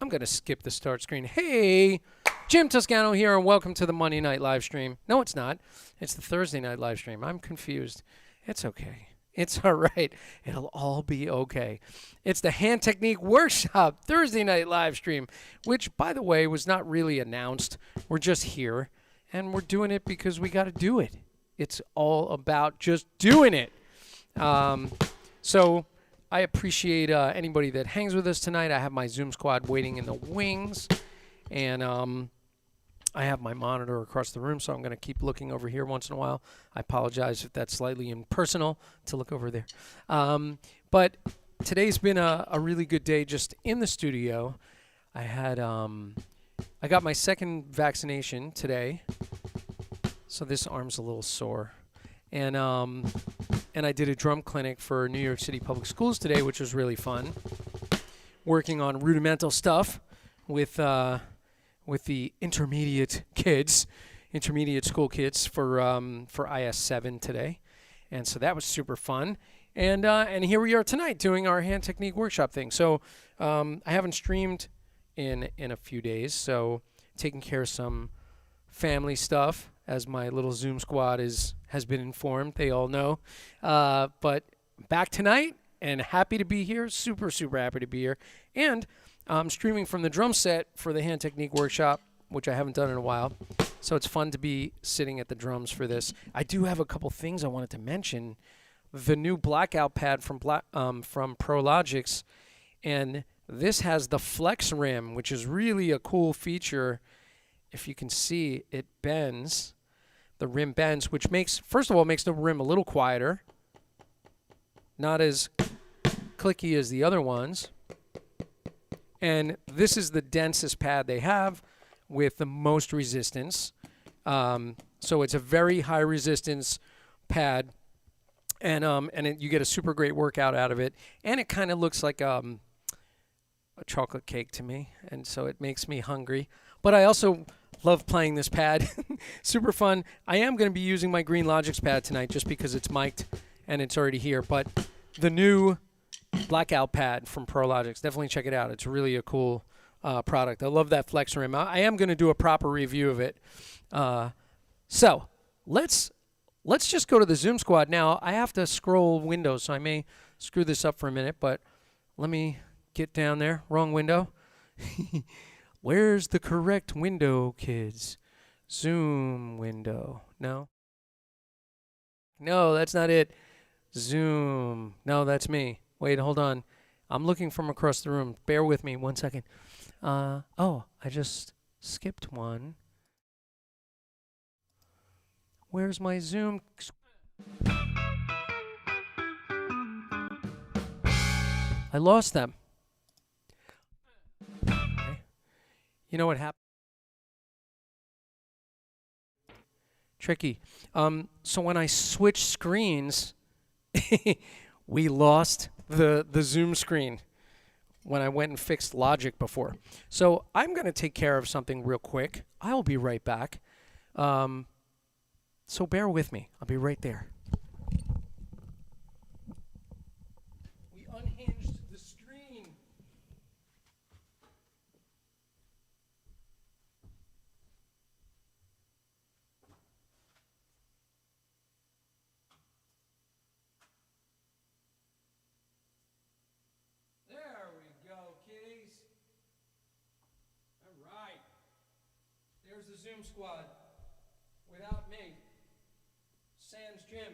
I'm going to skip the start screen. Hey, Jim Toscano here, and welcome to the Monday night live stream. No, it's not. It's the Thursday night live stream. I'm confused. It's okay. It's all right. It'll all be okay. It's the Hand Technique Workshop Thursday night live stream, which, by the way, was not really announced. We're just here, and we're doing it because we got to do it. It's all about just doing it. So I appreciate anybody that hangs with us tonight. I have my Zoom squad waiting in the wings, and I have my monitor across the room, so I'm going to keep looking over here once in a while. I apologize if that's slightly impersonal to look over there. But today's been a really good day just in the studio. I had I got my second vaccination today, so this arm's a little sore. And I did a drum clinic for New York City Public Schools today, which was really fun. Working on rudimental stuff with the intermediate kids, intermediate school kids for IS7 today, and so that was super fun. And here we are tonight doing our hand technique workshop thing. So I haven't streamed in a few days, so taking care of some family stuff, as my little Zoom squad has been informed. They all know. But back tonight and happy to be here. Super, super happy to be here. And I'm streaming from the drum set for the Hand Technique Workshop, which I haven't done in a while. So it's fun to be sitting at the drums for this. I do have a couple things I wanted to mention. The new blackout pad from Prologix, and this has the flex rim, which is really a cool feature. If you can see, it bends. The rim bends, which makes, first of all, makes the rim a little quieter. Not as clicky as the other ones. And this is the densest pad they have with the most resistance. So it's a very high resistance pad. And you get a super great workout out of it. And it kind of looks like a chocolate cake to me. And so it makes me hungry. But I also love playing this pad. Super fun. I am going to be using my Green Logix pad tonight just because it's mic'd and it's already here. But the new blackout pad from Prologix, definitely check it out. It's really a cool product. I love that flex rim. I am going to do a proper review of it. So let's just go to the Zoom Squad now. I have to scroll windows, so I may screw this up for a minute, but let me get down there. Wrong window. Where's the correct window, kids? Zoom window. No? No, that's not it. Zoom. No, that's me. Wait, hold on. I'm looking from across the room. Bear with me 1 second. Oh, I just skipped one. Where's my Zoom? I lost them. Okay. You know what happened? Tricky. So when I switched screens, we lost the Zoom screen when I went and fixed Logic before. So I'm going to take care of something real quick. I'll be right back. So bear with me. I'll be right there. We unhinged the screen. There we go, kiddies. All right. There's the Zoom Squad. Without me. Sans Jim.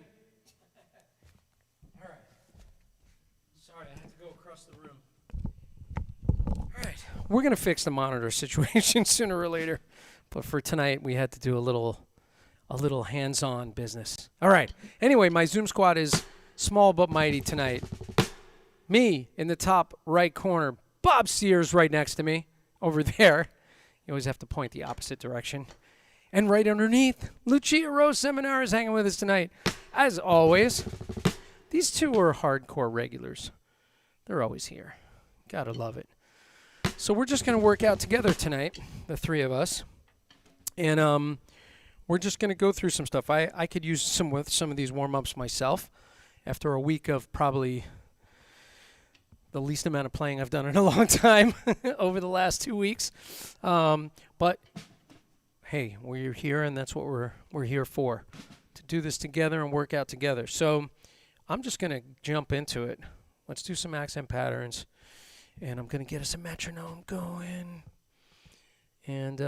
All right. Sorry, I had to go across the room. All right. We're going to fix the monitor situation sooner or later. But for tonight, we had to do a little hands-on business. All right. Anyway, my Zoom Squad is small but mighty tonight. Me in the top right corner. Bob Sears right next to me over there. You always have to point the opposite direction. And right underneath, Lucia Rose Seminar is hanging with us tonight. As always, these two are hardcore regulars. They're always here. Gotta love it. So we're just going to work out together tonight, the three of us. And we're just going to go through some stuff. I could use some of these warm-ups myself after a week of probably the least amount of playing I've done in a long time over the last 2 weeks. But hey, we're here, and that's what we're here for, to do this together and work out together. So I'm just going to jump into it. Let's do some accent patterns, and I'm going to get us a metronome going. And,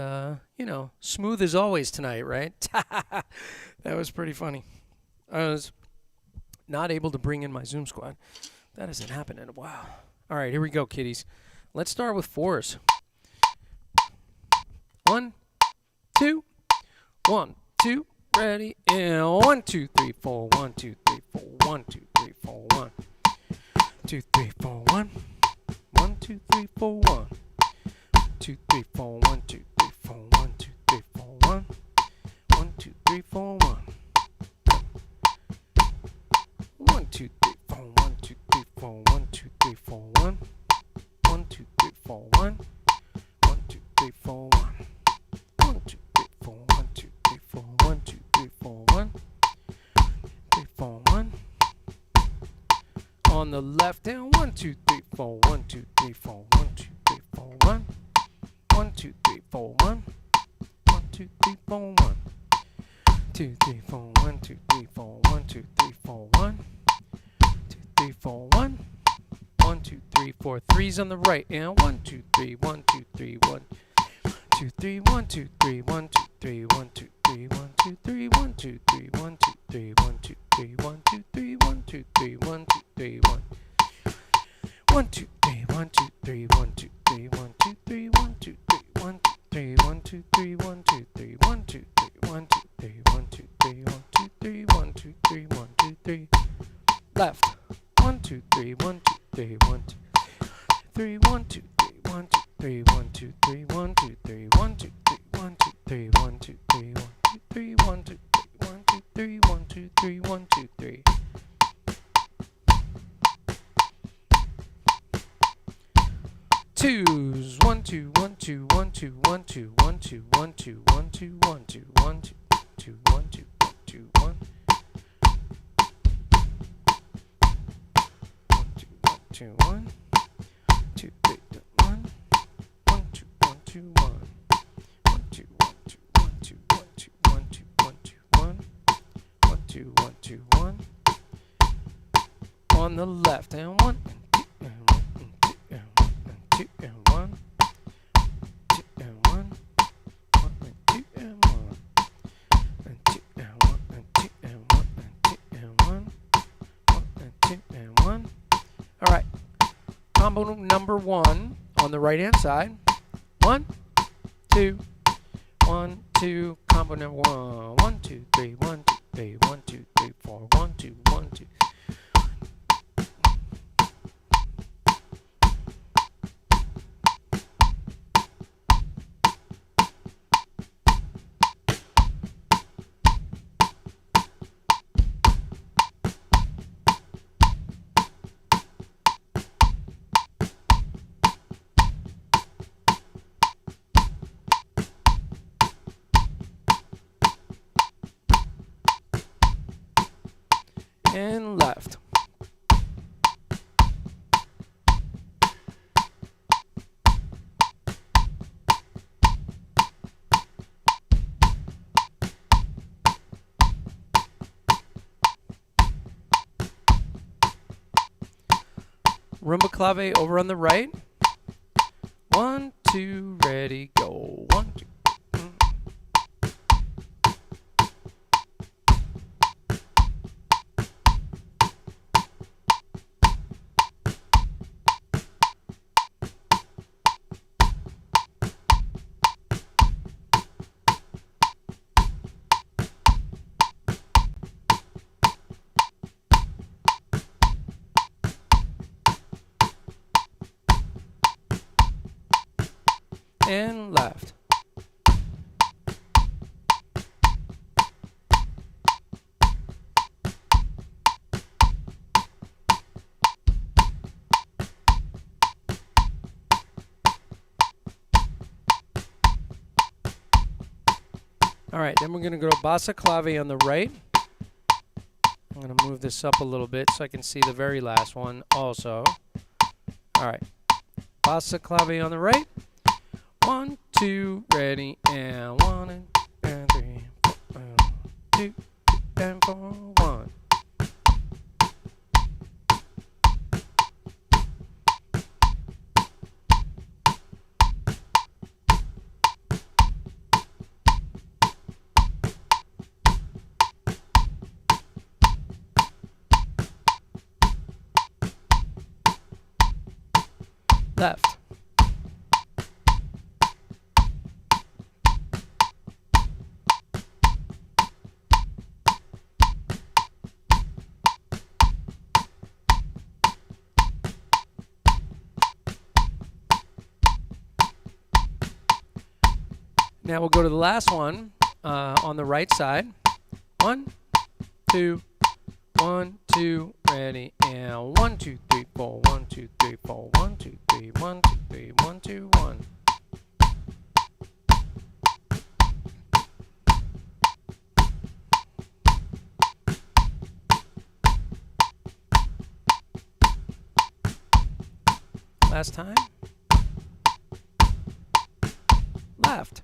smooth as always tonight, right? That was pretty funny. I was not able to bring in my Zoom Squad. That hasn't happened in a while. All right, here we go, kiddies. Let's start with fours. 1, 2, 1, 2, ready, and 1, 2, 3, 4, 1, 2, 3, 4, 1, 2, 3, 4, 1, 2, 3, 4, 1, 1, 2, 3, 4, 1, 2, 3, 4, 1, 2, 3, 4, 1, 2, 3, 4, 1, 1, 2, 3, 4, 1, 1, 2, 3, 4, 1, 2, 3, 4, 1, 2, 3, 4, 1, 1, 2, 3, 4, 1, 1, 2, 3, 4, 1. 1, 2, 3, 4, 1, 2, 3, 4, 1, 2, 3, 4, 1, 3, 4, 1. On the left hand, 1, 2, 3, 4, 1, 2, 3, 4, 1, 2, 3, 4, 1, 1, 2, 3, 4, 1, 1, 2, 3, 4, 1, 2, 3, 4, 1, 2, 3, 4, 1, 2, 3, 4, 1, 2, 3, 4, 1, 1, 2, 3, 4. 4 3s on the right, and 1 2 3 1 2 3 1 2 3 1 2 3 1 2 3 1 2 3 1 2 3 1 2 3 1 2 3 1 2 3 1 2 3 1 2 3 1 2 3 1 1 2 3 1 2 3 1 2 3 1 2 3 1 2 3 1 2 3 1 2 3 1 2 3 1 2 3 1 2 3 1 2 3 1 2 3 1 2 3 1 2 3 left 1 2 3 1 2 3 1 2 3 1 2 3 1 2 3 1 2 3 1 2 3 1 2 3 1 2 3 1 2 3 1 2 3 1 2 3 1 2 3 1 2 3 twos 1 2 1 2 1 2 1 2 1 2 1 2 1 2 1 2 1 2 2 1 2 2 1 2 1 2 3 1 1 2 1 2 1 1 2 1 2 1 2 1 2 1 2 1 2 1 1 2 1 2 1 on the left and 1 and 2 and 1 and 2 and 1 2 and 1 1 and 2 and 1 and 2 and 1 and 2 and 1 and 2 and 1 1 and 2 and 1. All right, combo number 1 on the right hand side. 1 2 1 2 combo number 1 1 2 3 1 2 3 1 2 3 4 1 2 1 2. And left. Rumba clave over on the right. 1 2 ready go. 1 2 and left. All right, then we're going to go to Bassa Clave on the right. I'm going to move this up a little bit so I can see the very last one also. All right, Bassa Clave on the right. 1 2 ready and 1 and 3 4 2 and 4 1. Left. Now we'll go to the last one on the right side. 1 2 1 2 ready and 1 2 3 4 1 2 3 4 1 2 3 1 2 3 1 2 1. Last time. Left.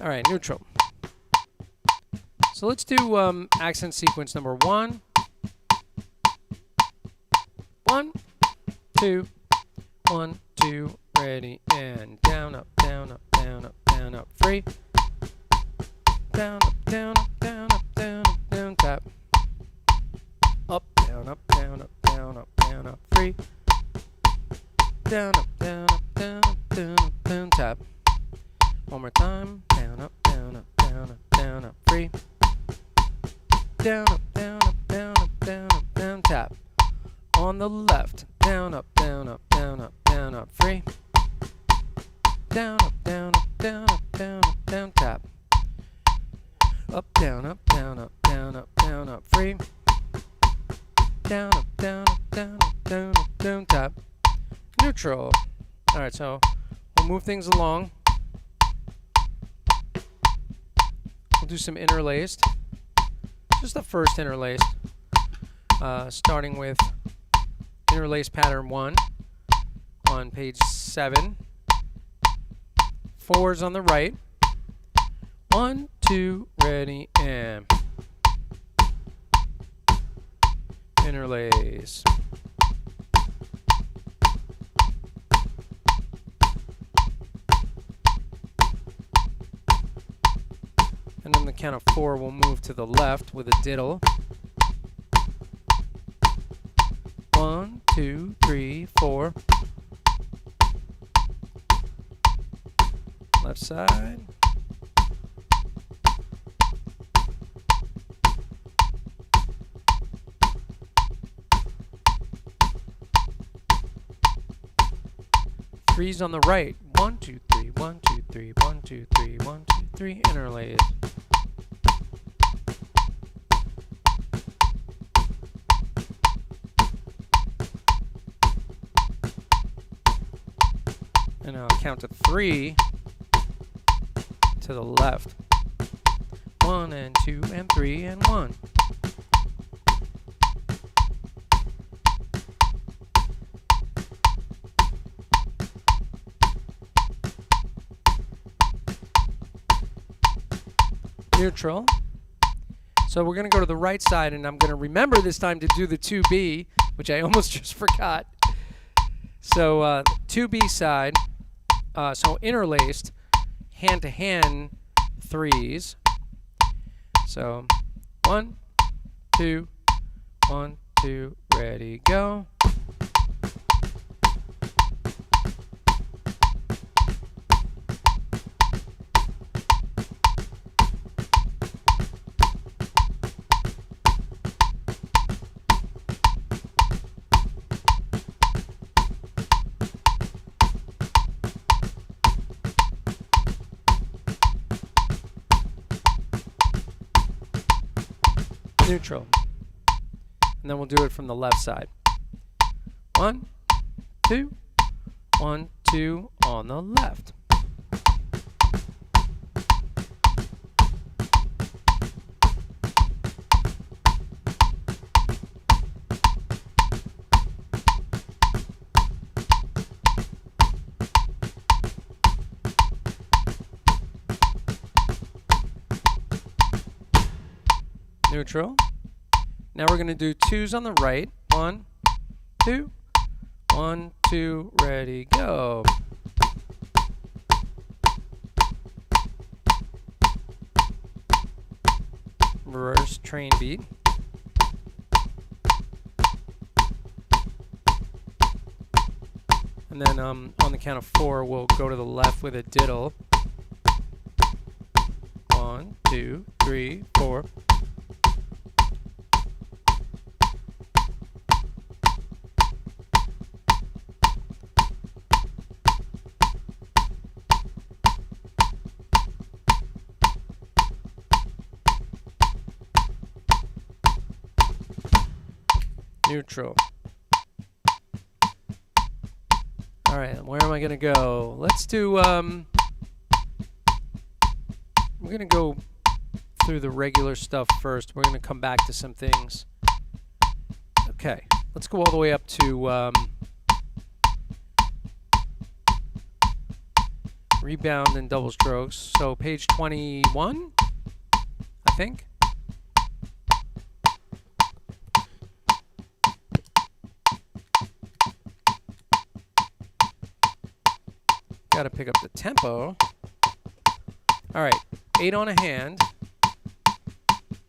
All right, neutral. So let's do accent sequence number 1. 1, 2, 1, 2, ready, and down, up, down, up, down, up, down, up, free. Down, up, down, up, down, up, down, up, down, tap. Up, down, up, down, up, down, up, down, up, free. Down, up, down, up, down, up, down, up, down, tap. One more time. Down, up, down, up, down, up, down, up, free. Down, up, down, up, down, up, down, up, down, tap. On the left. Down, up, down, up, down, up, down, up, free. Down, up, down, up, down, up, down, up, down, tap. Up, down, up, down, up, down, up, down, up, free. Down, up, down, up, down, up, down, up, down, tap. Neutral. All right, so we'll move things along. We'll do some interlaced. Just the first interlaced. Starting with interlaced pattern 1 on page 7. 4's on the right. 1, 2, ready, and interlace. And on the count of 4, we'll move to the left with a diddle. 1, 2, 3, 4. Left side. Three's on the right. 1, 2, 3, 1, 2, 3, 1, 2, 3, 1, 2, 3. Interlace. And I'll count to 3 to the left. 1 and 2 and 3 and 1. Neutral. So we're going to go to the right side, and I'm going to remember this time to do the 2B, which I almost just forgot. So 2B side, so interlaced, hand-to-hand 3s. So 1, 2, 1, 2, ready, go. Neutral. And then we'll do it from the left side. 1, 2, 1, 2 on the left. Neutral. Now we're going to do 2s on the right. 1, 2, 1, 2, ready, go. Reverse train beat. And then on the count of 4, we'll go to the left with a diddle. 1, 2, 3, 4. Neutral. All right, where am I going to go? Let's do, we're going to go through the regular stuff first. We're going to come back to some things. Okay, let's go all the way up to rebound and double strokes. So page 21, I think. Got to pick up the tempo. All right, 8 on a hand.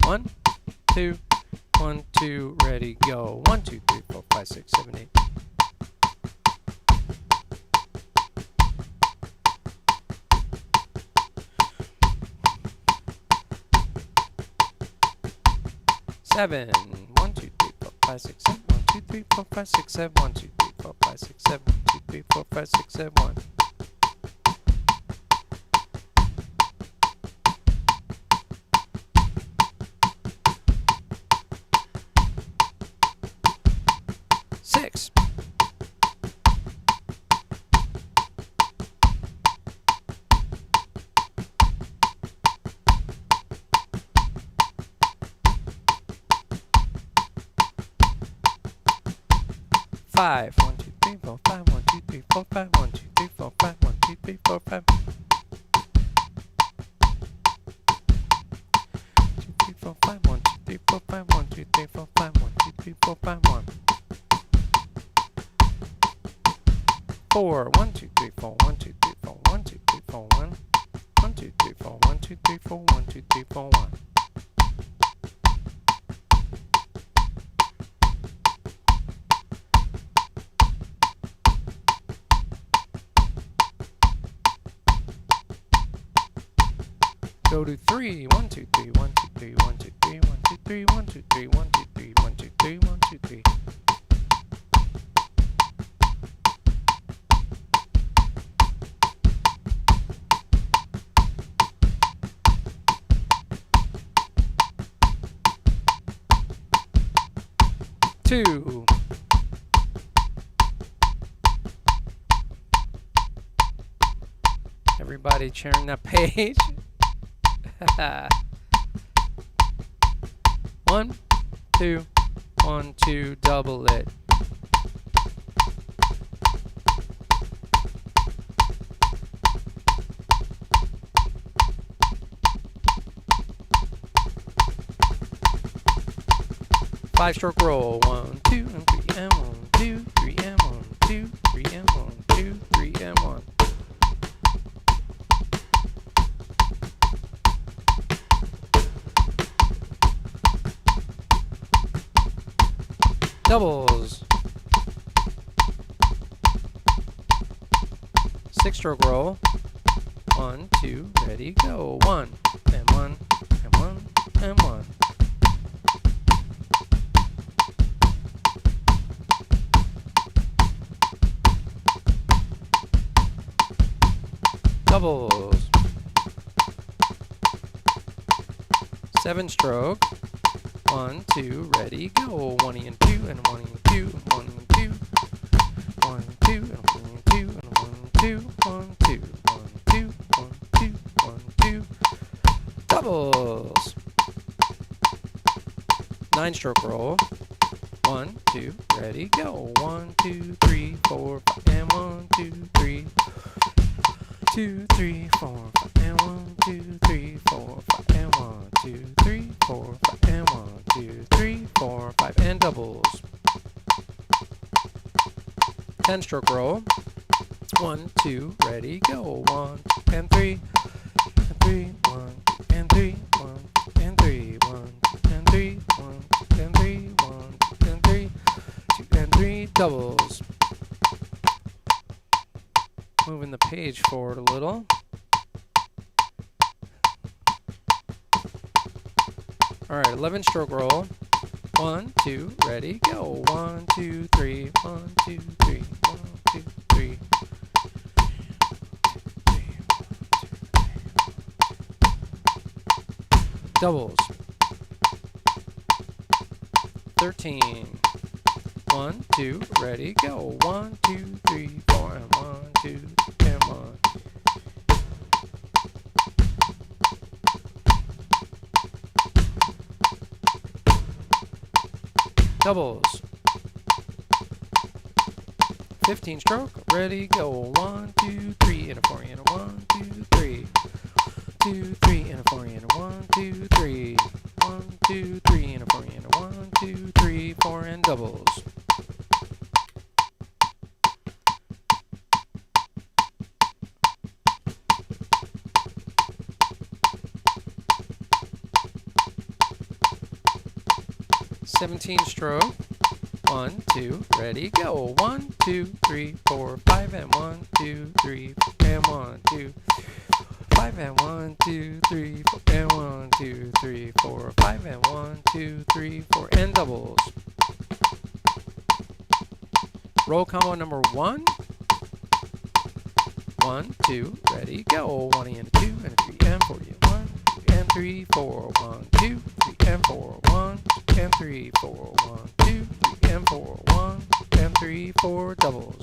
1, 2, 1, 2, ready, go. 1, 2, 3, 4, 5, 6, 7, 8. Seven. 1, 2, 3, 4, 5, 6, 7. 1, 2, 3, 4, 5, 6, 7. 1, 2, 3, 4, 5, 6, 7. 1, 2, 3, 4, 5, 6, 7. 1. Six. Five. 1, 2, 3, 4, 5. 1, 2, 3, 4, 5. 1, 2, 3, 4, 5. 1, 2, 3, 4, 5. 2, 3, 4, 5. 1, 2, 3, 4, 5. 1, 2, 3, 4, 5. 1, 2, 3, 4, 5. 1. 4. 1, 2, 3, 4. 1, 2, 3, 4. 1, 2, 3, 4. 1. 1, 2, 3, 4. 1, 2, 3, 4. 1, 2, 3, 4. 1. Go to 3. 1, 2, 3. 1, 2, 3. 1, 2, 3. 1, 2, 3. 1, 2, 3. 1, 2, 3. 1, 2, 3. 1, 2, 3. Two. Everybody sharing that page. 1, 2, 1, 2, double it. Five-stroke roll. 1, 2, and 3, and 1, 2, 3, and 1, 2, 3, and 1, 2, 3, and 1. Doubles. Six-stroke roll. 1, 2, ready, go. 1, and 1, and 1, and 1. Doubles. 7-stroke. 1, 2, ready, go. 1 and 2, and 1 and 2, and 1 and 2. 1, 2, and 1 and 2, and 1 and 2, 1, 2, 1, 2, 1, 2, 1, 2. Doubles. 9-stroke roll. 1, 2, ready, go. 1, 2, 3, 4, 5, and 1, 2, 3. 2, 3, 4, 5, and 1, 2, 3, 4, 5, and 1, 2, 3, 4, 5, and 1, 2, 3, 4, 5, and doubles. 10-stroke roll. 1, 2, ready, go. 1, 2, and 3, and 3, 1, 2, and 3, 1, 2, and 3, 1, 2, and 3, 1, 2, and 3, 1, 2, and 3, 2 and 3, doubles. Moving the page forward a little. All right, 11-stroke roll. 1, 2, ready, go. 1, 2, 3, 1, 2, 3, 1, 2, 3. Doubles. 13. 1, 2, ready, go. 1, 2, 3, 4, and 1, 2, and 1. Doubles. 15 stroke. Ready, go. 1, 2, 3 in a 4 and a 1, 2, 3. 2, 3 and a 4 and a 1, 2, 3. 1, 2, 3 and a 4 and a 1, 2, 3, 4 and doubles. Seventeen stroke. 1, 2, ready, go. 1, 2, 3, 4, 5 and 1, 2, 3 and 1, 2. 5 and 1, 2, 3, 4 and 1, 2, 3, 4, 5 and 1, 2, 3, 4 and doubles. Roll combo number 1. 1, 2, ready, go. 1 and a 2 and a 3 and 4. 1, 2 and 3, 4. 1, 2, 3 and 4. 1, 2 and 3, 4. 1, 2, 3 and 4. 1 and 3, 4 doubles.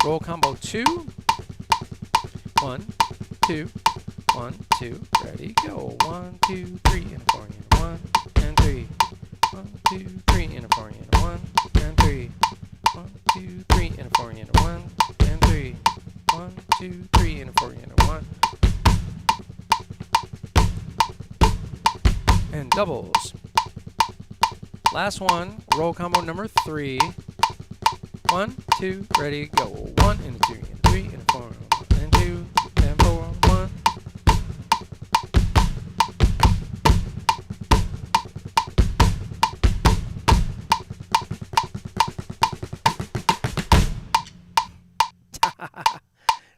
Roll combo 2. 1, 2, 1, 2, ready, go. 1, 2, 3 and a 4 and 1 and 3. 1, 2, 3 and a 4 and 1 and 3. 1, 2, 3 and a 4 and 1 and 3. 1, 2, 3 and a 4 and 1. And doubles. Last one, roll combo number 3. 1, 2, ready, go. 1 and a 2 and a 3 and a 4 and 2 and 4, 1.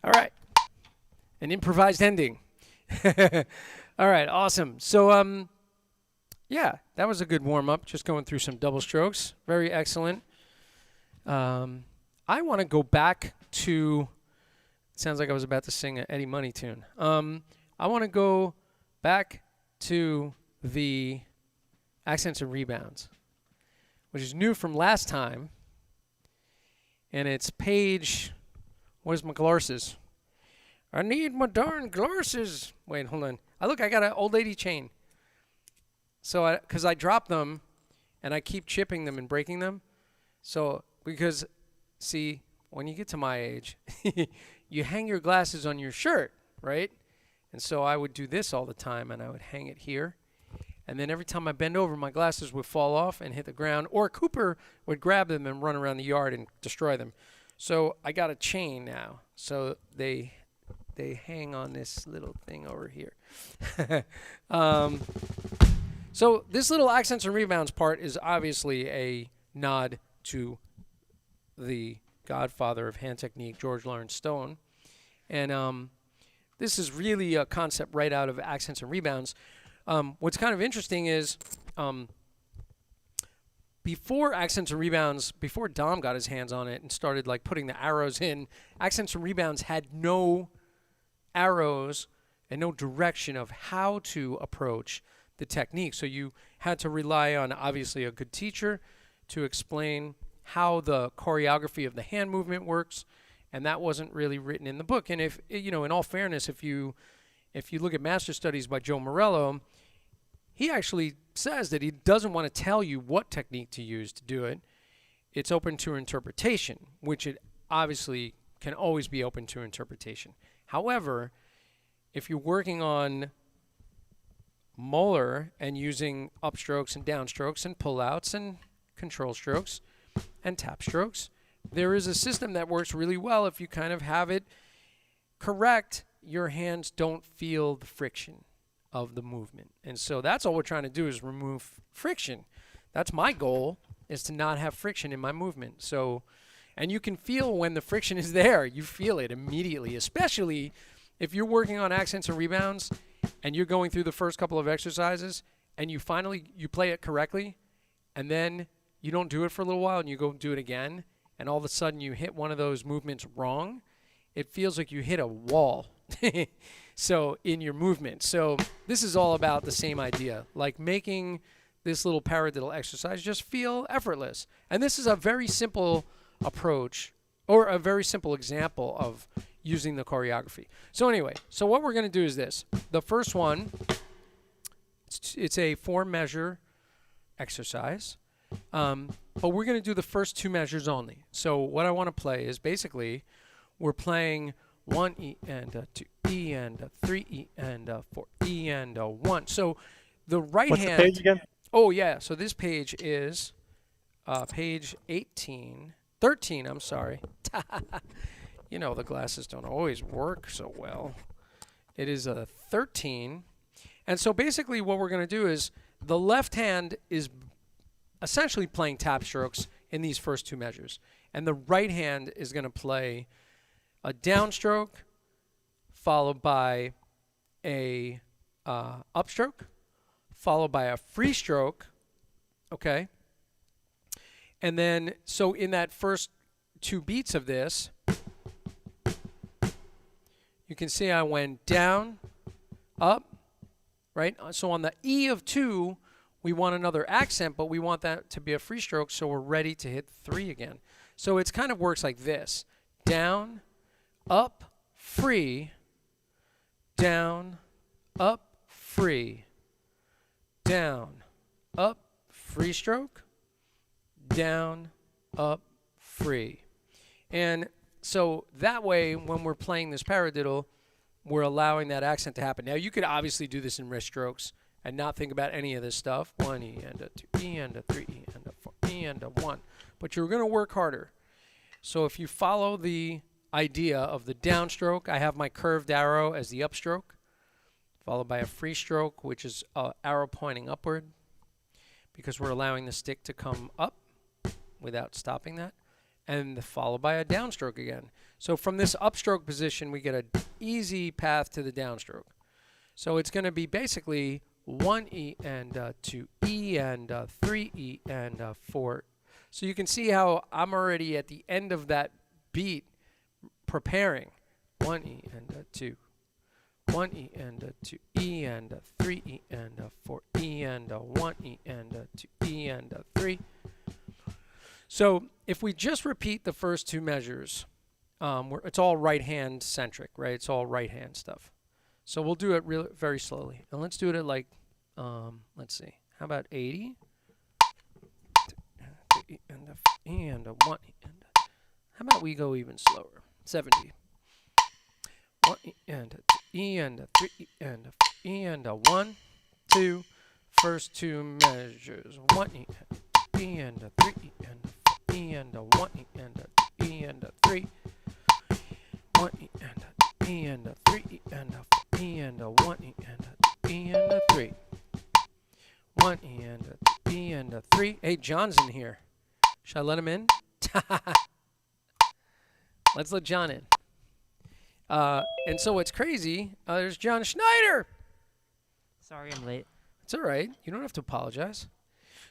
All right. An improvised ending. All right, awesome. So, yeah, that was a good warm-up, just going through some double strokes. Very excellent. I want to go back to, it sounds like I was about to sing an Eddie Money tune. I want to go back to the accents and rebounds, which is new from last time. And it's page, where's my glasses? I need my darn glasses. Wait, hold on. I got an old lady chain. So, because I dropped them, and I keep chipping them and breaking them. So, because, see, when you get to my age, you hang your glasses on your shirt, right? And so I would do this all the time, and I would hang it here. And then every time I bend over, my glasses would fall off and hit the ground, or Cooper would grab them and run around the yard and destroy them. So I got a chain now. So they hang on this little thing over here. So this little accents and rebounds part is obviously a nod to the godfather of hand technique, George Lawrence Stone. And this is really a concept right out of accents and rebounds. What's kind of interesting is before accents and rebounds, before Dom got his hands on it and started like putting the arrows in, accents and rebounds had no arrows and no direction of how to approach the technique. So you had to rely on, obviously, a good teacher to explain how the choreography of the hand movement works, and that wasn't really written in the book. And if, you know, in all fairness, if you look at Master Studies by Joe Morello, he actually says that he doesn't want to tell you what technique to use to do it. It's open to interpretation, which it obviously can always be open to interpretation. However, if you're working on Moeller and using upstrokes and downstrokes and pullouts and control strokes and tap strokes, there is a system that works really well if you kind of have it correct. Your hands don't feel the friction of the movement. And so that's all we're trying to do is remove friction. That's my goal, is to not have friction in my movement. So, and you can feel when the friction is there. You feel it immediately, especially if you're working on accents and rebounds and you're going through the first couple of exercises and you play it correctly, and then you don't do it for a little while and you go do it again, and all of a sudden you hit one of those movements wrong, it feels like you hit a wall. So in your movement. So this is all about the same idea, like making this little paradiddle exercise just feel effortless. And this is a very simple approach, or a very simple example of using the choreography. So anyway, so what we're going to do is this. The first one, it's a 4-measure exercise. but we're going to do the first two measures only. So what I want to play is basically we're playing 1 E and a 2 E and a 3 E and a 4 E and a 1. So the right What's hand. the page again? Oh yeah. So this page is page 13. I'm sorry. You know the glasses don't always work so well. It is a 13. And so basically what we're going to do is the left hand is essentially playing tap strokes in these first two measures. And the right hand is going to play a downstroke followed by a upstroke followed by a free stroke. Okay. And then, so in that first two beats of this, you can see I went down, up, right? So on the E of 2, we want another accent, but we want that to be a free stroke, so we're ready to hit 3 again. So it kind of works like this. Down, up, free, down, up, free, down, up, free stroke, down, up, free. And so that way, when we're playing this paradiddle, we're allowing that accent to happen. Now, you could obviously do this in wrist strokes and not think about any of this stuff. 1 E and a 2 E and a 3 E and a 4 E and a 1. But you're going to work harder. So if you follow the idea of the downstroke, I have my curved arrow as the upstroke, followed by a free stroke, which is an arrow pointing upward, because we're allowing the stick to come up without stopping that, and followed by a downstroke again. So from this upstroke position, we get an easy path to the downstroke. So it's going to be basically 1 E and a 2 E and a 3 E and a 4. So you can see how I'm already at the end of that beat preparing. 1 E and a 2. 1 E and a 2 E and a 3 E and a 4 E and a 1 E and a 2 E and a 3. So if we just repeat the first two measures, it's all right hand centric, right? It's all right hand stuff. So we'll do it very slowly. And let's do it at like, let's see, how about 80? And a 1. How about we go even slower? 70. 1 and a 2 E and a 3 E and a 4 E and a 1, 2. First two measures. 1 E and a 3 E and a 4 E and a 1 E and a 2 E and a 3. 1 E and a 2 E and a 3 E and a 4 E and a 1 E and a 2 E and a 3. 1 E and a 2 E and a 3. Hey, John's in here. Should I let him in? Let's let John in. And so what's crazy, there's John Schneider. Sorry I'm late. It's all right. You don't have to apologize.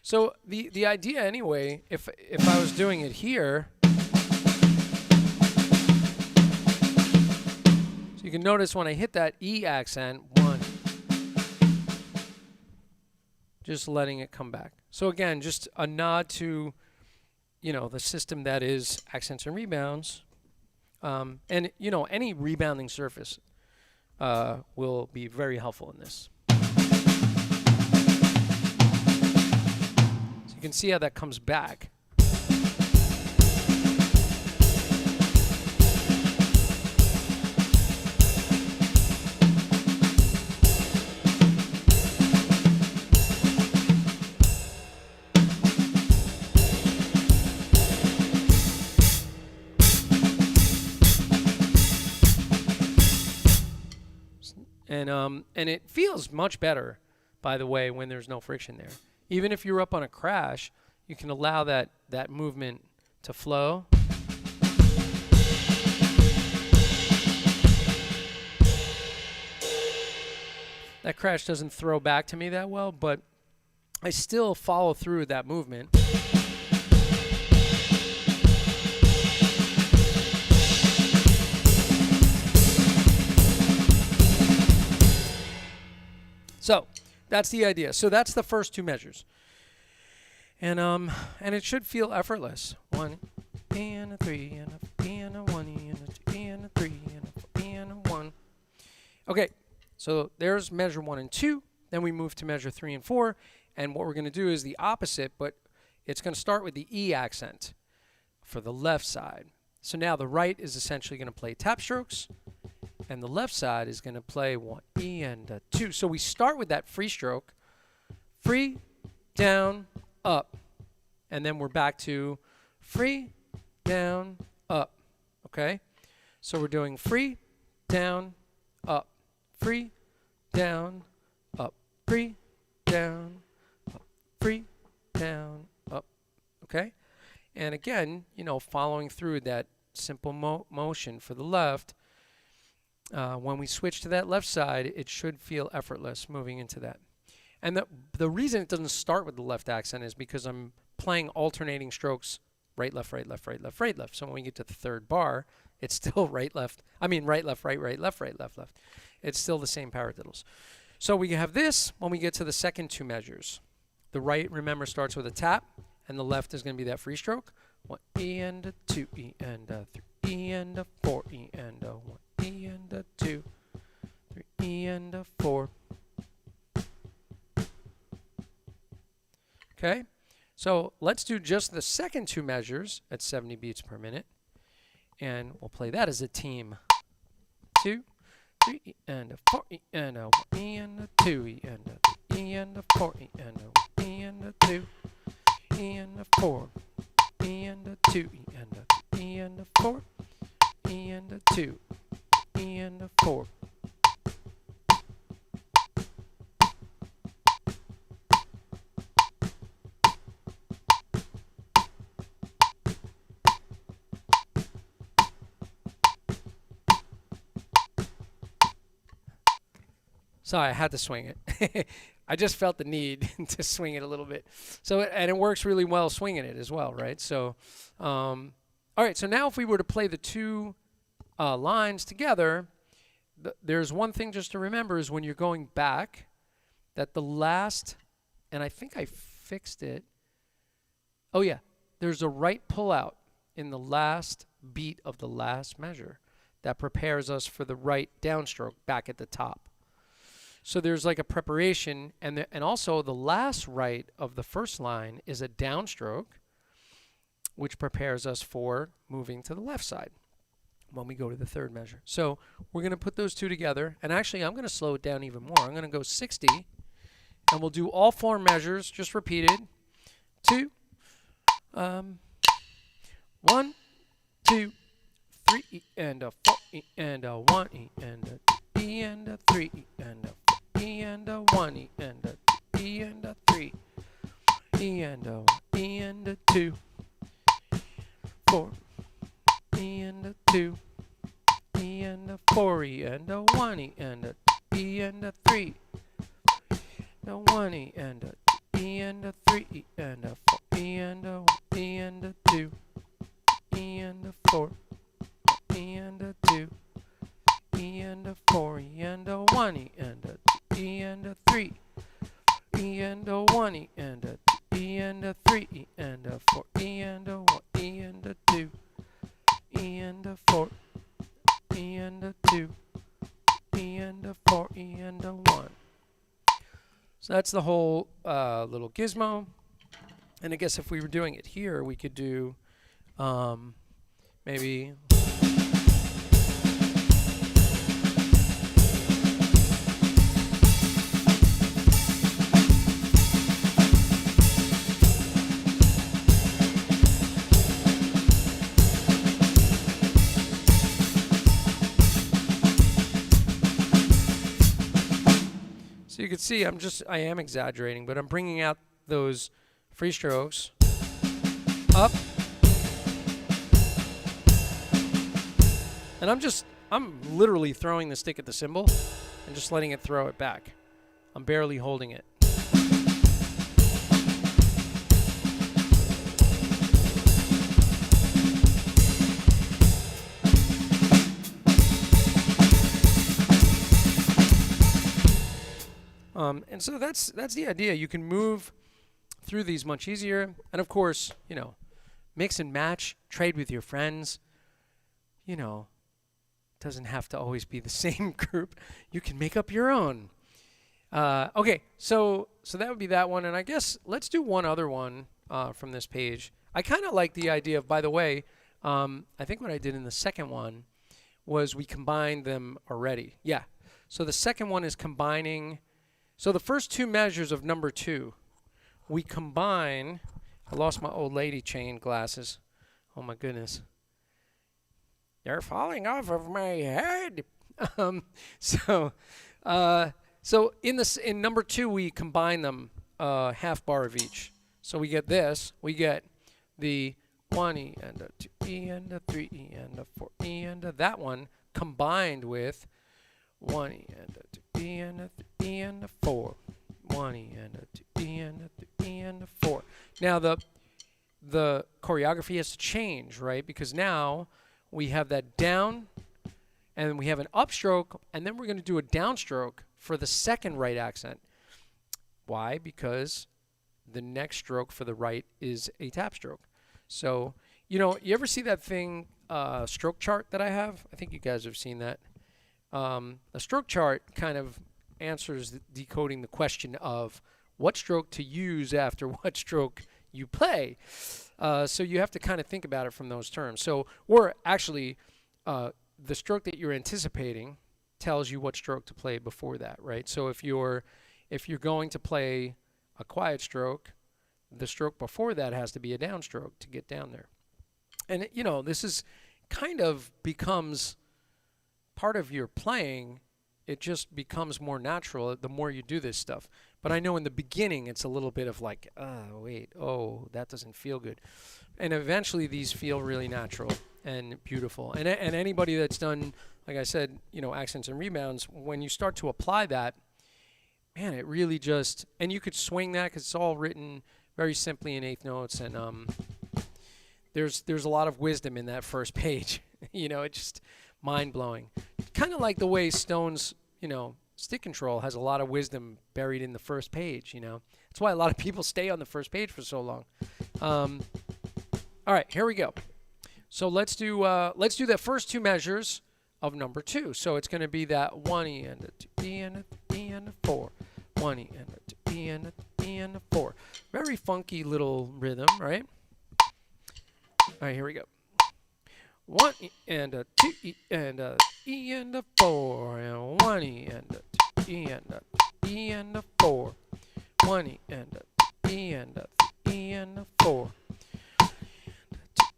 So the idea anyway, if I was doing it here, so you can notice when I hit that E accent, 1, just letting it come back. So again, just a nod to, you know, the system that is accents and rebounds. And, you know, any rebounding surface will be very helpful in this. So you can see how that comes back. And it feels much better, by the way, when there's no friction there. Even if you're up on a crash, you can allow that movement to flow. That crash doesn't throw back to me that well, but I still follow through with that movement. So that's the idea. So that's the first two measures. And it should feel effortless. 1 and a 3 and a 4 and a 1 and a 2 and a 3 and a 4 and a 1. Okay, so there's measure 1 and 2. Then we move to measure 3 and 4. And what we're going to do is the opposite, but it's going to start with the E accent for the left side. So now the right is essentially going to play tap strokes, and the left side is going to play 1 E and a 2. So we start with that free stroke, free, down, up, and then we're back to free, down, up. Okay? So we're doing free, down, up, free, down, up, free, down, up, free, down, up. Okay? And again, you know, following through that simple motion for the left, when we switch to that left side, it should feel effortless moving into that. And the reason it doesn't start with the left accent is because I'm playing alternating strokes, right, left, right, left, right, left, right, left. So when we get to the third bar, it's still right, left. I mean, right, left, right, right, left, right, left, left. It's still the same paradiddles. So we have this when we get to the second two measures. The right, remember, starts with a tap, and the left is going to be that free stroke. 1 E and a 2 E and a 3 E and a 4 E and a 1 E and a 2, 3 E and a 4. Okay, so let's do just the second two measures at 70 beats per minute, and we'll play that as a team. 2, 3 E and a 4 E and a 1 E and a 2 E and a 3 E and a 4 E and a 1 E and a 2 E and a 4 E and a 2 E and a 3 E and a 4 E and a 2 E and a 4. Sorry, I had to swing it. I just felt the need to swing it a little bit. So, and it works really well swinging it as well, right? So, all right, so now if we were to play the two lines together, there's one thing just to remember is when you're going back, that the last, and I think I fixed it. Oh yeah, there's a right pull out in the last beat of the last measure that prepares us for the right downstroke back at the top. So there's like a preparation, and also the last right of the first line is a downstroke, which prepares us for moving to the left side when we go to the third measure. So we're going to put those two together, and actually I'm going to slow it down even more. I'm going to go 60, and we'll do all four measures, just repeated. 2, 1, 2, 3 E and a 4 E and a 1 E and a 2 E and a 3 E and a 4 E and a 1 E and a 2 E and a 3 E and a 1 E and a 2 4 E and a 2 E and a 4 E and a 1 E and a 2 E and a 3 no 1 E and a 2 E and a 3 E and a 4 E and a 1 E and a 2 E and a 4 E and a 2 E and a 4 E and a 1 E and a 2 E and a 3 E and a 1 E and a 2 E and a 3 E and a 4 E and a 1 E and a 2 E and a 4 E and a 2 E and a 4 E and a 1. So that's the whole little gizmo. And I guess if we were doing it here, we could do maybe. So you can see I am exaggerating, but I'm bringing out those free strokes up, and I'm literally throwing the stick at the cymbal and just letting it throw it back. I'm barely holding it. And so that's the idea. You can move through these much easier. And of course, you know, mix and match, trade with your friends. You know, doesn't have to always be the same group. You can make up your own. Okay, so that would be that one. And I guess let's do one other one. from this page. I kind of like the idea of, by the way, I think what I did in the second one was we combined them already. Yeah. So the second one is combining. So the first two measures of number 2, we combine. I lost my old lady chain glasses. Oh my goodness. They're falling off of my head. So in number 2 we combine them half bar of each. So we get this. We get the 1E and a 2E and a 3E and a 4E and a that one combined with 1E and a 2E and a 3E and a 4. 1E and a 2E and a 3E and a 4. Now the choreography has to change, right? Because now we have that down and we have an upstroke, and then we're going to do a downstroke for the second right accent. Why? Because the next stroke for the right is a tap stroke. So, you know, you ever see that thing, stroke chart that I have? I think you guys have seen that. A stroke chart kind of answers decoding the question of what stroke to use after what stroke you play. So you have to kind of think about it from those terms. So, or actually, the stroke that you're anticipating tells you what stroke to play before that, right? So if you're going to play a quiet stroke, the stroke before that has to be a downstroke to get down there. And you know, this is kind of becomes part of your playing. It just becomes more natural the more you do this stuff. But I know in the beginning it's a little bit of like, oh, that doesn't feel good. And eventually these feel really natural and beautiful. And anybody that's done, like I said, you know, accents and rebounds, when you start to apply that, man, it really just, and you could swing that because it's all written very simply in eighth notes, and there's a lot of wisdom in that first page. You know, it's just mind-blowing. Kind of like the way Stone's, you know, stick control has a lot of wisdom buried in the first page, you know. That's why a lot of people stay on the first page for so long. All right, here we go. So let's do the first two measures of number 2. So it's going to be that 1E and a 2E and a 3E and a 4. 1E and a 2E and a 3E and a 4. Very funky little rhythm, right? All right, here we go. 1E and a 2E and a E and a 4. And 1E and a 2E and a 3E and a 4. 1E and a 2E and a 3E and a 4.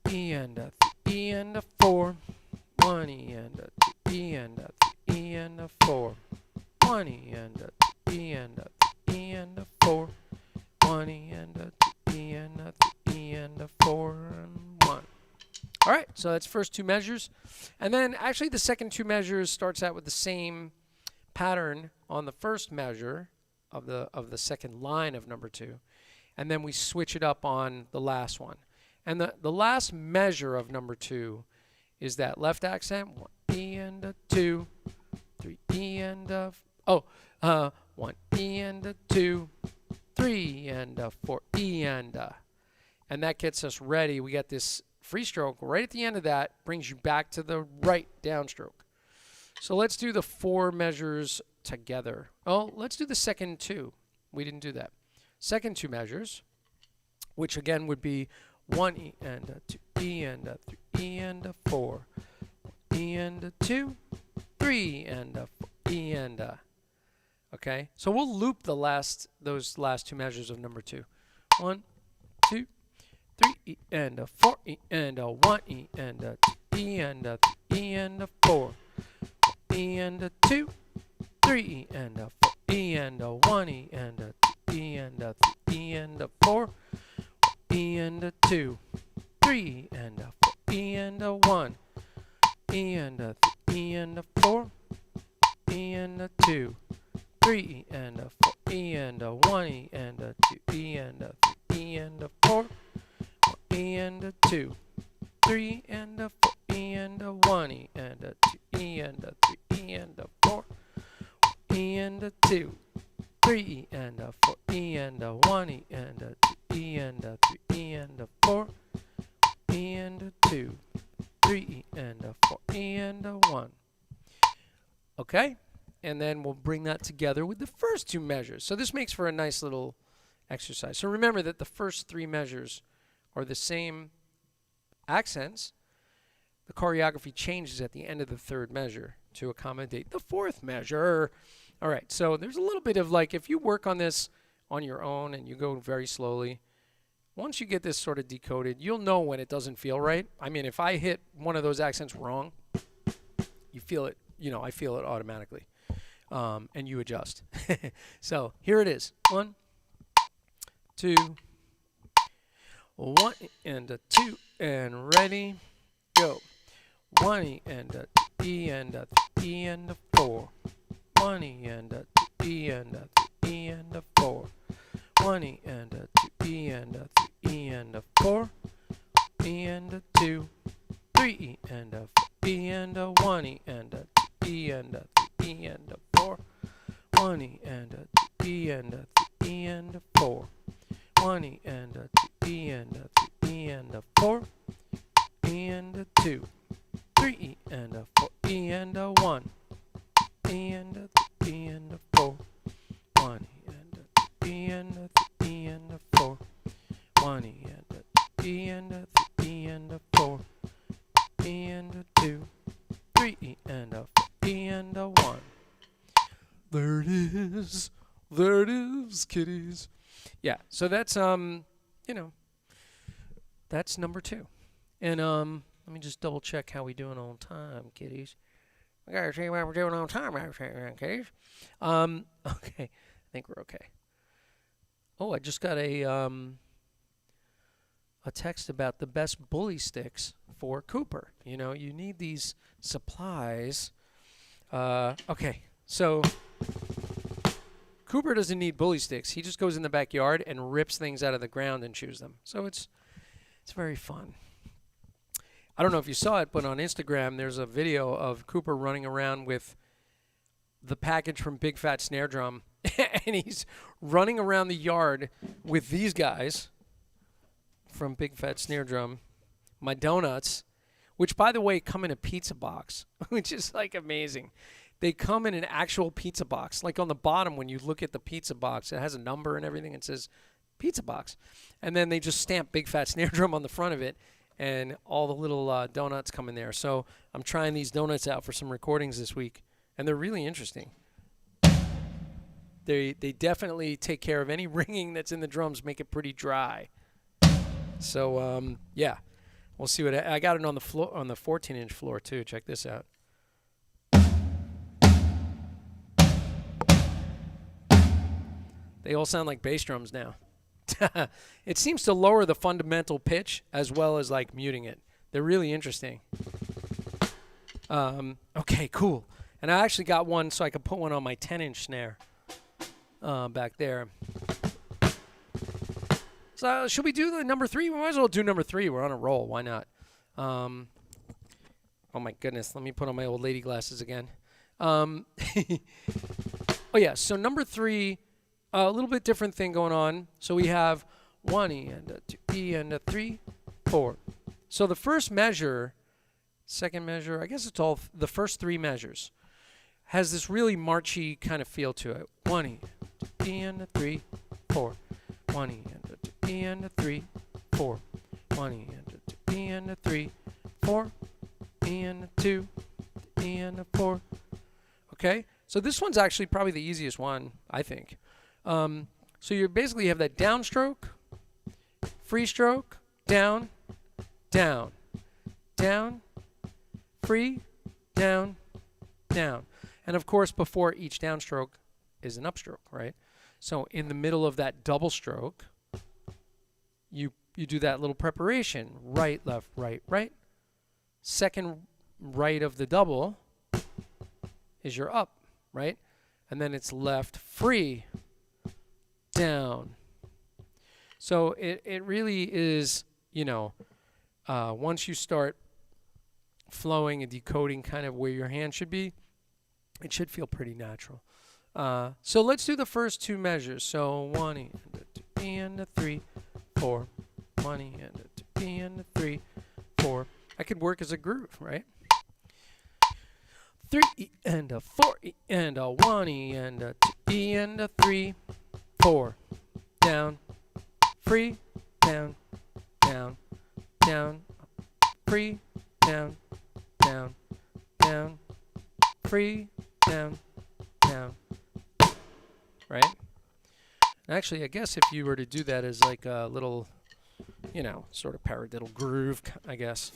2E and a 3E and a 4. 1E and a 2E and a 3E and a 4. 1E and a 2E and a 3E and a 4. 1E and a 2E and a 3E and a 4 and 1. All right, so that's first two measures. And then actually the second two measures starts out with the same pattern on the first measure of the second line of number 2. And then we switch it up on the last one. And the last measure of number 2 is that left accent, 1E and a 2, 3E and a 1E and a 2, 3 and a 4E and a. And that gets us ready. We got this free stroke right at the end of that, brings you back to the right downstroke. So let's do the 4 measures together. Oh, let's do the second 2. We didn't do that. Second 2 measures, which again would be 1E and a 2E and a 3E and a 4. 1E and a 2, 3 and a 4E and a. Okay, so we'll loop those last 2 measures of number 2. 1, 2, 3E and a 4E and a 1E and a 2E and a 3E and a 4. 1E and a 2, 3E and a 4E and a 1E and a 2E and a 3E and a 4. 1E and a 2, 3 and a 4E and a 1. E and a 3E and a 4. E and a 2, 3 and a 4E and a 1E and a 2E and a 3E and a 4. E and a 2, 3 and a 4E and a 1E and a 2E and a 3E and a 4. E and a 2, 3 and a 4E and a 1E and a 2E and a 3E and a 4. E and a 2, 3 and a 4E and a 1. Okay, and then we'll bring that together with the first 2 measures. So this makes for a nice little exercise. So remember that the first three measures are the same accents. The choreography changes at the end of the third measure to accommodate the fourth measure. All right, so there's a little bit of like, if you work on this on your own and you go very slowly, once you get this sort of decoded, you'll know when it doesn't feel right. I mean, if I hit one of those accents wrong, you feel it, I feel it automatically. And you adjust. So here it is. 1, 2, 1 and a 2 and ready, go. 1 E and a E and a 3 and a 4. 1 E and a 2 E and a 3 E and a 4. 1 E and a 2 E and a 3 E and a 4. E and a 2, 3 E and a 4 E and a 1 E and a 2 E and a 3 E and a 4. 1 E and a 2 E and a 3 E and a 4. 1 E and a 2 E and a 3 E and a 4. E and a 2, 3 E and a 4 E and a 1. E and a 3 E and a 4. 1 E and a 2 E and a 3 E and a 4. 1 E and a 2 E and a 3 E and a 4. E and a 2, 3 E and a 4 E and a 1. There it is. There it is, kiddies. Yeah, so that's that's number 2. And let me just double check how we doing on time, kiddies. I gotta see how we're doing on time, kiddies. Okay, I think we're okay. Oh, I just got a text about the best bully sticks for Cooper. You need these supplies. Okay, so Cooper doesn't need bully sticks. He just goes in the backyard and rips things out of the ground and chews them. So it's very fun. I don't know if you saw it, but on Instagram there's a video of Cooper running around with the package from Big Fat Snare Drum, and he's running around the yard with these guys from Big Fat Snare Drum, my donuts, which, by the way, come in a pizza box, which is like amazing. They come in an actual pizza box. Like on the bottom, when you look at the pizza box, it has a number and everything. It says pizza box. And then they just stamp Big Fat Snare Drum on the front of it, and all the little donuts come in there. So I'm trying these donuts out for some recordings this week, and they're really interesting. They definitely take care of any ringing that's in the drums, make it pretty dry. So yeah, we'll see what I got it on the floor, on the 14-inch floor too. Check this out. They all sound like bass drums now. It seems to lower the fundamental pitch as well as like muting it. They're really interesting. Okay, cool. And I actually got one so I could put one on my 10-inch snare back there. So should we do the number 3? We might as well do number 3. We're on a roll. Why not? Oh my goodness. Let me put on my old lady glasses again. Oh yeah. So number 3. A little bit different thing going on. So we have 1 E and a 2 E and a 3, 4. So the first measure, second measure, I guess it's all the first 3 measures, has this really marchy kind of feel to it. 1 E, 2 E and a 3, 4. 1 E and a 2 E and a 3, 4. 1 E and a 2 E and a 3, 4. E and a 2, E and a 4. Okay, so this one's actually probably the easiest one, I think. So you basically have that downstroke, free stroke, down, down, down, free, down, down. And of course, before each downstroke is an upstroke, right? So in the middle of that double stroke, you do that little preparation, right, left, right, right. Second right of the double is your up, right? And then it's left, free, down. So it really is, once you start flowing and decoding kind of where your hand should be, it should feel pretty natural. So let's do the first 2 measures. So 1 E and a 2 E and a 3, 4. 1 E and a 2 E and a 3, 4. I could work as a groove, right? 3 E and a 4 E and a 1 E and a 2 E and a 3, 4. down, free, down, down, down, free, down, down, down, free, down, down. Right? Actually, I guess if you were to do that as like a little, you know, sort of paradiddle groove, I guess.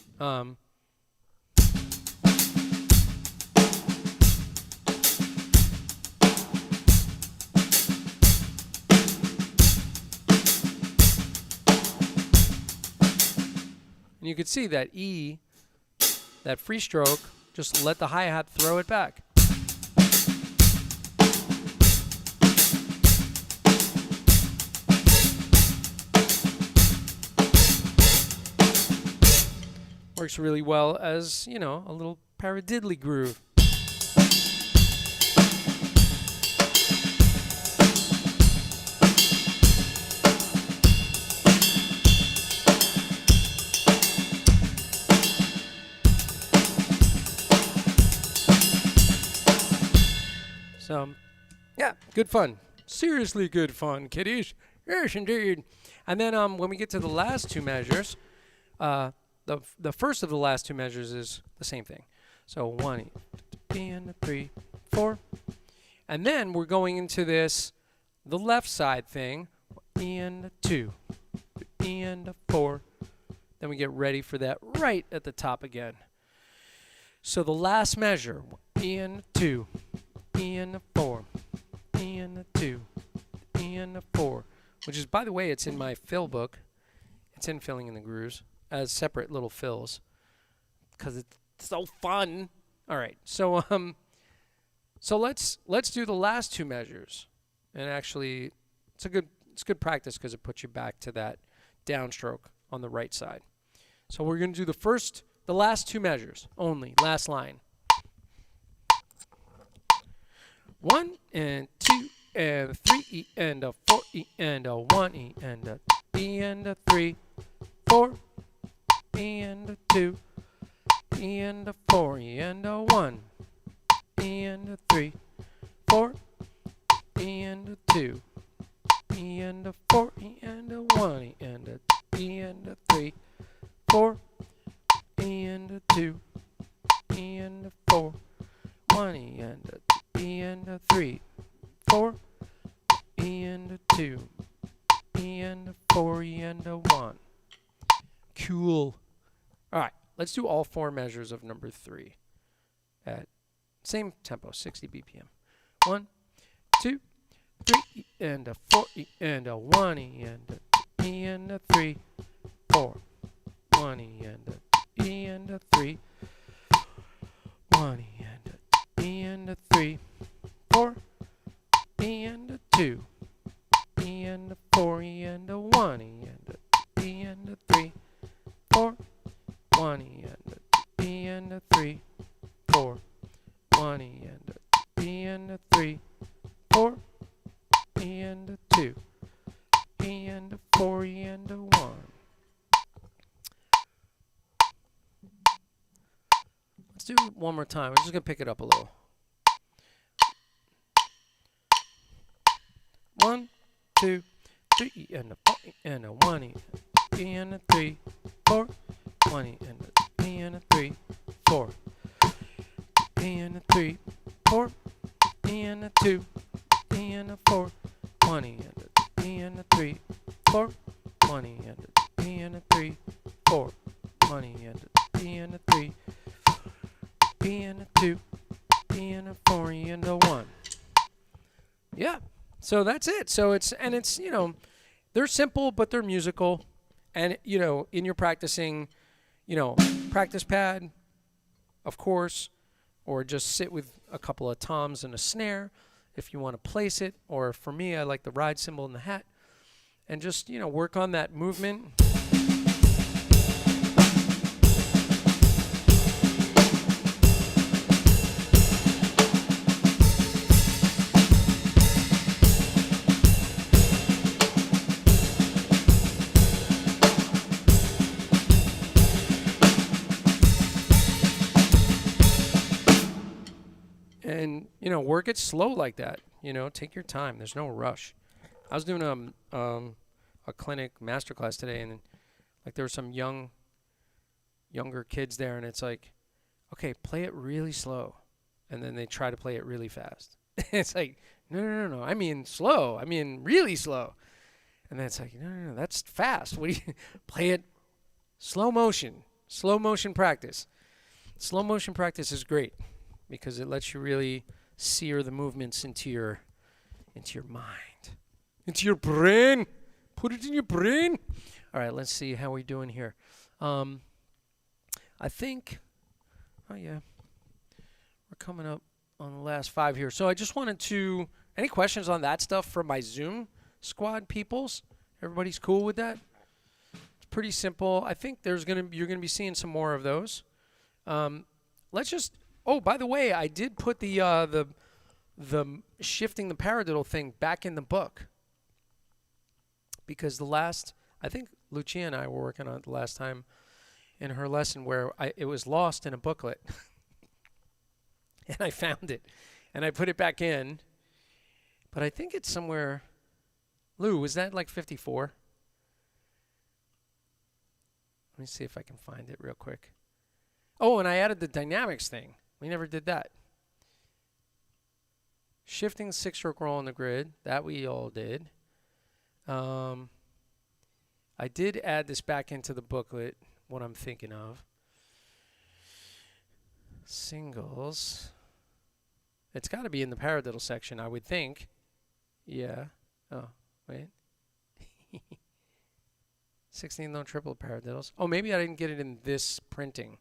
And you could see that E, that free stroke, just let the hi-hat throw it back. Works really well as, you know, a little paradiddly groove. So, yeah, good fun. Seriously good fun, kiddies. Yes, indeed. And then when we get to the last two measures, the first of the last two measures is the same thing. So 1 and 3, 4. And then we're going into this, the left side thing, and 2, and 4. Then we get ready for that right at the top again. So the last measure, and 2, and 4, and 2, and 4, which is, by the way, it's in my fill book. It's in Filling in the Grooves as separate little fills because it's so fun. All right, so let's do the last two measures, and actually it's good practice because it puts you back to that downstroke on the right side. So we're going to do the last two measures only, last line. 1 and 2 and 3 E and a 4 E and a 1 E and a E and a 3, 4 and a 2 and a 4 E and a 1 and a 3, 4 and a 2 and a 4 E and a 1 E and a E and a 3, 4 and a 2 and a 4, 1 E and a E and a 3, 4 and a 2 and a 4 and a 1. Cool. All right, let's do all four measures of number 3 at same tempo, 60 BPM. 1, 2, 3 E and a 4 E and a 1 E and a E and a 3, 4, 1 E and a E and a 3, 1 E and a E and a 3, 4 E and a 2 E and a 4 E and a 1 E and a E and a 3, 4 1 E and a E and a 3, 4 1 E and a E and a 3, 4 E and a 2 E and a 4 E and a 1. Let's do it one more time. We're just gonna pick it up a little. 1, 2, 3 E and a 4 E and a 1 E and a 3, 4 1 E and a E and a 3, 4 E and a 3, 4 E and a 2 E and a 4 1 E and a E and a 3, 4 1 E and a E and a 3, 4 1 E and a E and a 3 E and a 2 E and a 4 E and a 1. Yeah. So that's it. So it's, you know, they're simple, but they're musical. And, you know, in your practicing, you know, practice pad, of course, or just sit with a couple of toms and a snare if you want to place it. Or for me, I like the ride cymbal and the hat. And just, you know, work on that movement. And, you know, work it slow like that. You know, take your time. There's no rush. I was doing a clinic masterclass today, and like there were some younger kids there, and it's like, okay, play it really slow, and then they try to play it really fast. It's like, no. I mean slow. I mean really slow. And then it's like, no, that's fast. What do you play it slow motion? Slow motion practice. Slow motion practice is great because it lets you really sear the movements into your mind, into your brain. Put it in your brain. All right, let's see how we're doing here. I think, oh yeah, we're coming up on the last 5 here. So I just wanted to, any questions on that stuff from my Zoom squad peoples? Everybody's cool with that? It's pretty simple. I think you're gonna be seeing some more of those. Let's just. Oh, by the way, I did put the shifting the paradiddle thing back in the book because I think Lucia and I were working on it the last time in her lesson where it was lost in a booklet, and I found it, and I put it back in, but I think it's somewhere. Lou, was that like 54? Let me see if I can find it real quick. Oh, and I added the dynamics thing. We never did that. Shifting 6-stroke roll on the grid. That we all did. I did add this back into the booklet, what I'm thinking of. Singles. It's got to be in the paradiddle section, I would think. Yeah. Oh. Wait. 16 no triple paradiddles. Oh, maybe I didn't get it in this printing,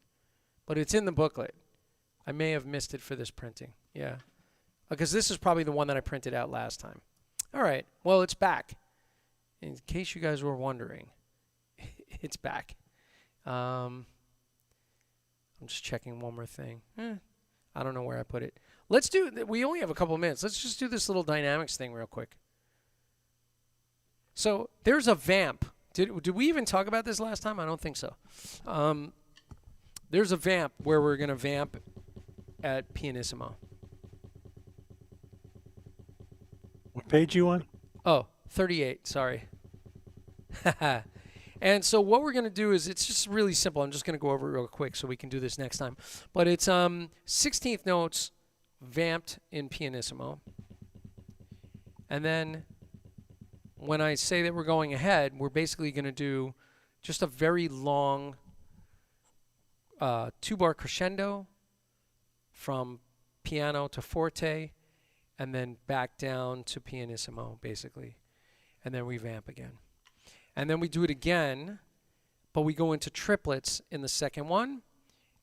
but it's in the booklet. I may have missed it for this printing. Yeah, because this is probably the one that I printed out last time. All right. Well, it's back. In case you guys were wondering, it's back. I'm just checking one more thing. I don't know where I put it. Let's do. We only have a couple minutes. Let's just do this little dynamics thing real quick. So there's a vamp. Did we even talk about this last time? I don't think so. There's a vamp where we're going to vamp at pianissimo. What page you on? Oh, 38. Sorry. And so what we're going to do is it's just really simple. I'm just going to go over it real quick so we can do this next time. But it's 16th notes vamped in pianissimo. And then when I say that we're going ahead, we're basically going to do just a very long 2-bar crescendo from piano to forte and then back down to pianissimo, basically. And then we vamp again. And then we do it again, but we go into triplets in the second one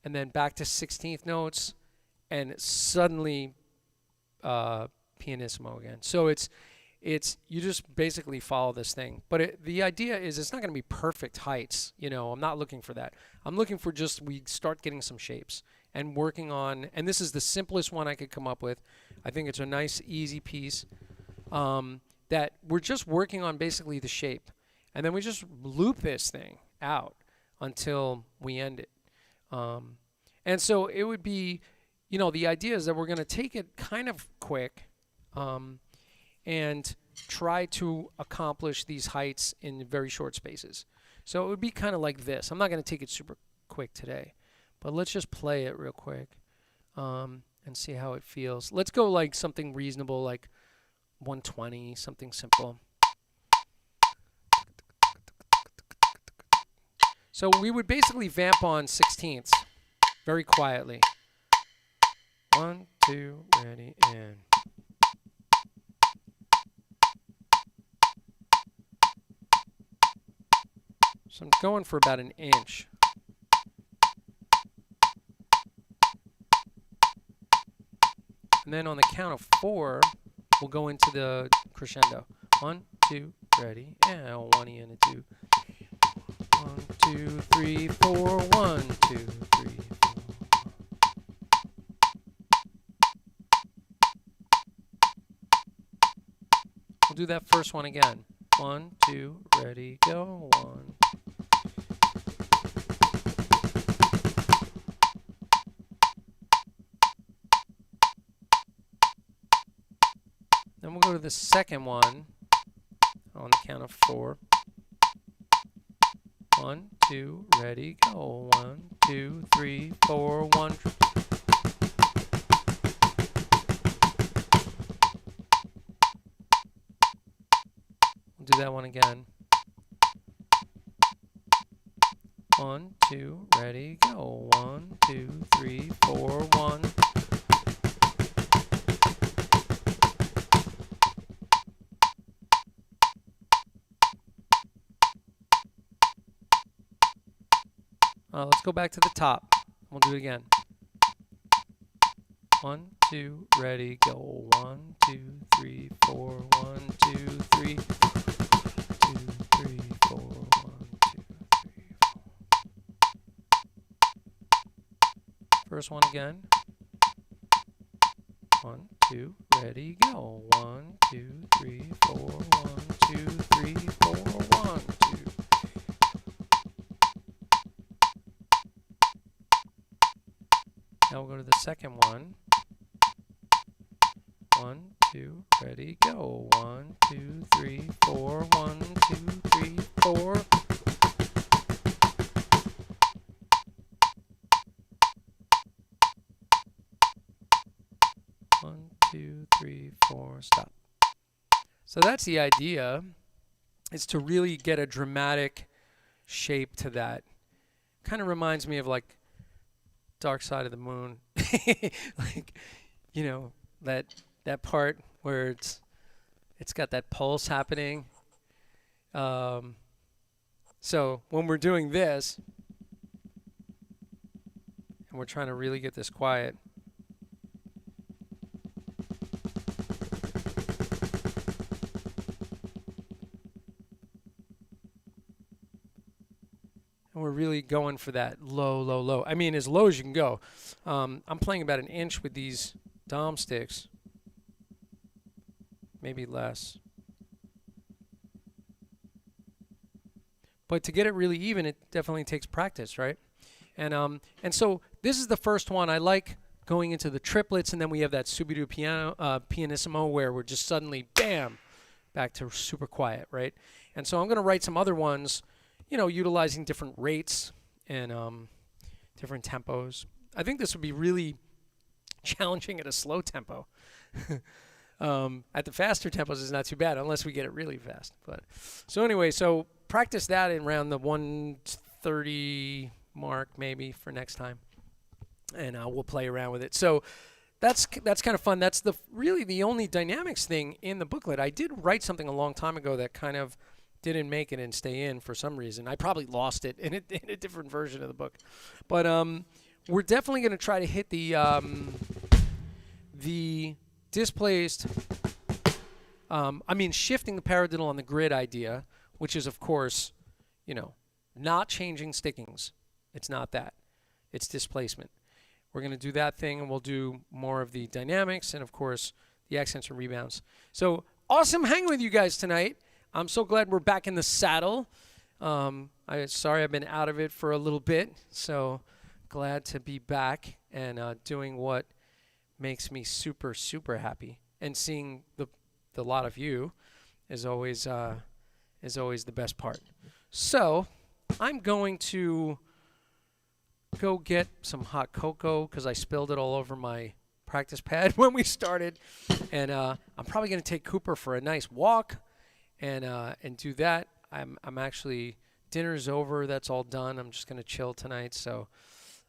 and then back to 16th notes and suddenly pianissimo again. So it's you just basically follow this thing. But the idea is it's not going to be perfect heights. You know, I'm not looking for that. I'm looking for just we start getting some shapes and working on, and this is the simplest one I could come up with. I think it's a nice, easy piece that we're just working on basically the shape. And then we just loop this thing out until we end it. And so it would be, you know, the idea is that we're going to take it kind of quick and try to accomplish these heights in very short spaces. So it would be kind of like this. I'm not going to take it super quick today, but let's just play it real quick and see how it feels. Let's go like something reasonable, like 120, something simple. So we would basically vamp on 16ths very quietly. 1, 2, ready, and. So I'm going for about an inch. And then on the count of 4, we'll go into the crescendo. 1, 2, ready, and a 1 and a 2. 1, 2, 3, 4, 1, 2, 3, 4. We'll do that first one again. 1, 2, ready, go, 1. Then we'll go to the second one. on the count of 4. 1, 2, ready, go. 1, 2, 3, 4, 1. We'll do that one again. 1, 2, ready, go. 1, 2, 3, 4, 1. Let's go back to the top. We'll do it again. 1, 2, ready, go. 1, 2, 3, 4, 1, 2, 3. 2, 3, 4, 1, 2, 3, 4. First one again. 1, 2, ready, go. 1, 2, 3, 4, 1, 2, 3, 4, 1, 2. Now we'll go to the second one. 1, 2, ready, go. 1, 2, 3, 4, 1, 2, 3, 4. 1, 2, 3, 4, stop. So that's the idea, is to really get a dramatic shape to that. Kind of reminds me of like Dark Side of the Moon. Like, you know, that part where it's got that pulse happening. So when we're doing this and we're trying to really get this quiet, and we're really going for that low, low, low. I mean, as low as you can go. I'm playing about an inch with these dom sticks. Maybe less. But to get it really even, it definitely takes practice, right? And so this is the first one. I like going into the triplets, and then we have that subito piano, pianissimo, where we're just suddenly, bam, back to super quiet, right? And so I'm going to write some other ones, you know, utilizing different rates and different tempos. I think this would be really challenging at a slow tempo. At the faster tempos is not too bad unless we get it really fast. But so anyway, so practice that in around the 130 mark maybe for next time, and we'll play around with it. So that's kind of fun. That's really the only dynamics thing in the booklet. I did write something a long time ago that kind of didn't make it and stay in for some reason. I probably lost it in a different version of the book. But we're definitely going to try to hit the displaced, shifting the paradiddle on the grid idea, which is, of course, you know, not changing stickings. It's not that. It's displacement. We're going to do that thing, and we'll do more of the dynamics and, of course, the accents and rebounds. So awesome hanging with you guys tonight. I'm so glad we're back in the saddle. Sorry I've been out of it for a little bit, so glad to be back and doing what makes me super, super happy. And seeing the lot of you is always the best part. So I'm going to go get some hot cocoa because I spilled it all over my practice pad when we started. And I'm probably going to take Cooper for a nice walk and do that. I'm actually, dinner's over. That's all done. I'm just going to chill tonight. So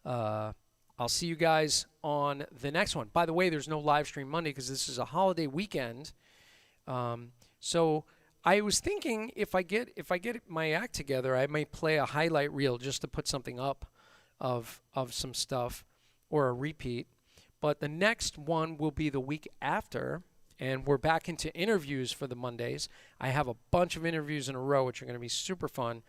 I'll see you guys on the next one. By the way, there's no live stream Monday because this is a holiday weekend. So I was thinking if I get my act together, I may play a highlight reel just to put something up of some stuff or a repeat. But the next one will be the week after, and we're back into interviews for the Mondays. I have a bunch of interviews in a row, which are going to be super fun.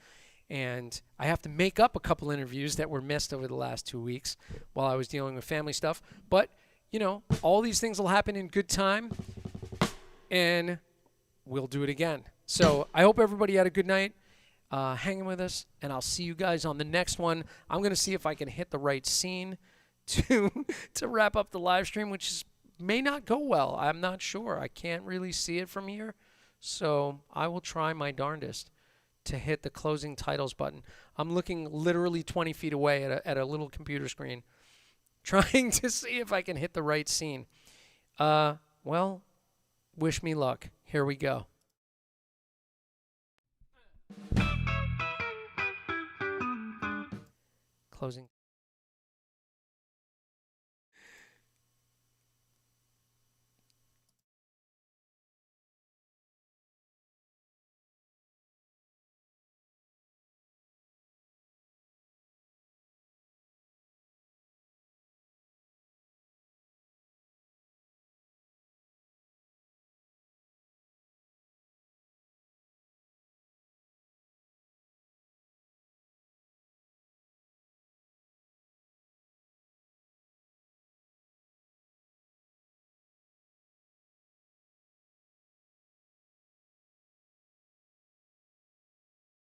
And I have to make up a couple interviews that were missed over the last 2 weeks while I was dealing with family stuff. But, you know, all these things will happen in good time, and we'll do it again. So I hope everybody had a good night hanging with us, and I'll see you guys on the next one. I'm going to see if I can hit the right scene to wrap up the live stream, which may not go well. I'm not sure. I can't really see it from here. So I will try my darndest to hit the closing titles button. I'm looking literally 20 feet away at a little computer screen, trying to see if I can hit the right scene. Well, wish me luck. Here we go. Closing.